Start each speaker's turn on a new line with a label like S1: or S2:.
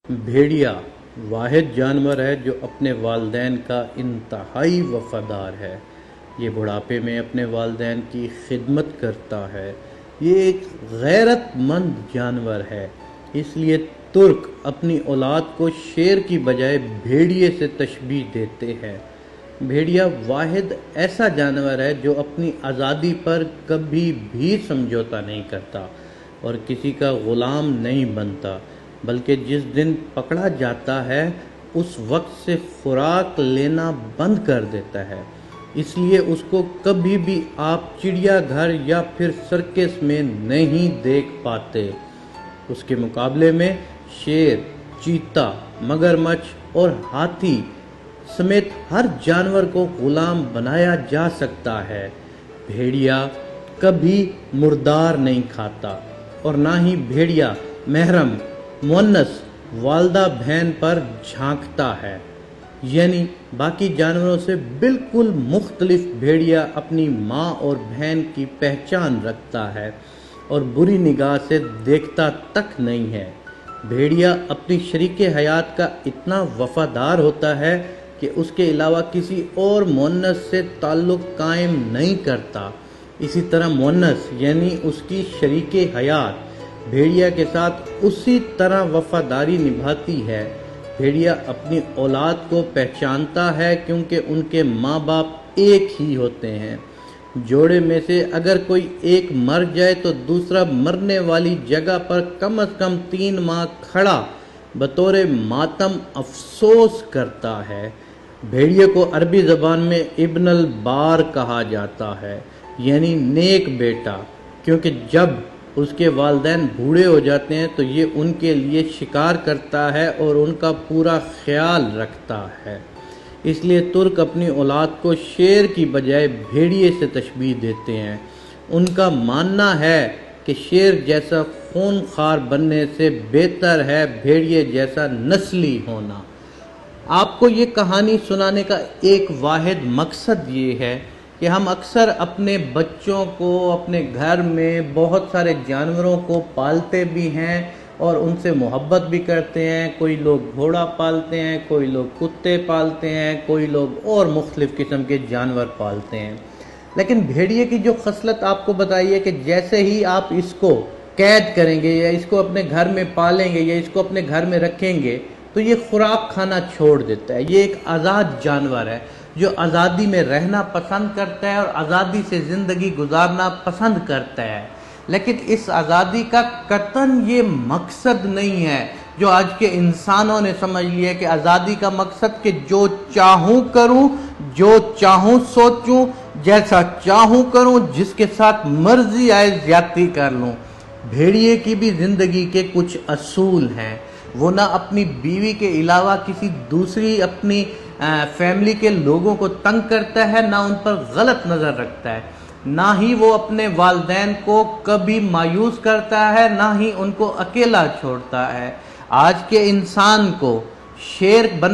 S1: بھیڑیا واحد جانور ہے جو اپنے والدین کا انتہائی وفادار ہے۔ یہ بڑھاپے میں اپنے والدین کی خدمت کرتا ہے۔ یہ ایک غیرت مند جانور ہے، اس لیے ترک اپنی اولاد کو شیر کی بجائے بھیڑیے سے تشبیہ دیتے ہیں۔ بھیڑیا واحد ایسا جانور ہے جو اپنی آزادی پر کبھی بھی سمجھوتا نہیں کرتا اور کسی کا غلام نہیں بنتا، بلکہ جس دن پکڑا جاتا ہے اس وقت سے خوراک لینا بند کر دیتا ہے۔ اس لیے اس کو کبھی بھی آپ چڑیا گھر یا پھر سرکس میں نہیں دیکھ پاتے۔ اس کے مقابلے میں شیر، چیتا، مگرمچھ اور ہاتھی سمیت ہر جانور کو غلام بنایا جا سکتا ہے۔ بھیڑیا کبھی مردار نہیں کھاتا اور نہ ہی بھیڑیا محرم مونس والدہ بہن پر جھانکتا ہے، یعنی باقی جانوروں سے بالکل مختلف بھیڑیا اپنی ماں اور بہن کی پہچان رکھتا ہے اور بری نگاہ سے دیکھتا تک نہیں ہے۔ بھیڑیا اپنی شریک حیات کا اتنا وفادار ہوتا ہے کہ اس کے علاوہ کسی اور مونس سے تعلق قائم نہیں کرتا۔ اسی طرح مونس یعنی اس کی شریک حیات بھیڑیا کے ساتھ اسی طرح وفاداری نبھاتی ہے۔ بھیڑیا اپنی اولاد کو پہچانتا ہے کیونکہ ان کے ماں باپ ایک ہی ہوتے ہیں۔ جوڑے میں سے اگر کوئی ایک مر جائے تو دوسرا مرنے والی جگہ پر کم از کم 3 ماہ کھڑا بطور ماتم افسوس کرتا ہے۔ بھیڑیے کو عربی زبان میں ابن البار کہا جاتا ہے، یعنی نیک بیٹا، کیونکہ جب اس کے والدین بوڑھے ہو جاتے ہیں تو یہ ان کے لیے شکار کرتا ہے اور ان کا پورا خیال رکھتا ہے۔ اس لیے ترک اپنی اولاد کو شیر کی بجائے بھیڑیے سے تشبیہ دیتے ہیں۔ ان کا ماننا ہے کہ شیر جیسا خونخوار بننے سے بہتر ہے بھیڑیے جیسا نسلی ہونا۔ آپ کو یہ کہانی سنانے کا ایک واحد مقصد یہ ہے کہ ہم اکثر اپنے بچوں کو اپنے گھر میں بہت سارے جانوروں کو پالتے بھی ہیں اور ان سے محبت بھی کرتے ہیں۔ کوئی لوگ گھوڑا پالتے ہیں، کوئی لوگ کتے پالتے ہیں، کوئی لوگ اور مختلف قسم کے جانور پالتے ہیں۔ لیکن بھیڑیے کی جو خصلت آپ کو بتائیے کہ جیسے ہی آپ اس کو قید کریں گے یا اس کو اپنے گھر میں پالیں گے یا اس کو اپنے گھر میں رکھیں گے تو یہ خوراک کھانا چھوڑ دیتا ہے۔ یہ ایک آزاد جانور ہے جو آزادی میں رہنا پسند کرتا ہے اور آزادی سے زندگی گزارنا پسند کرتا ہے۔ لیکن اس آزادی کا قطعاً یہ مقصد نہیں ہے جو آج کے انسانوں نے سمجھ لیا کہ آزادی کا مقصد کہ جو چاہوں کروں، جو چاہوں سوچوں، جیسا چاہوں کروں، جس کے ساتھ مرضی آئے زیادتی کر لوں۔ بھیڑیے کی بھی زندگی کے کچھ اصول ہیں۔ وہ نہ اپنی بیوی کے علاوہ کسی دوسری اپنی فیملی کے لوگوں کو تنگ کرتا ہے، نہ ان پر غلط نظر رکھتا ہے، نہ ہی وہ اپنے والدین کو کبھی مایوس کرتا ہے، نہ ہی ان کو اکیلا چھوڑتا ہے۔ آج کے انسان کو شیر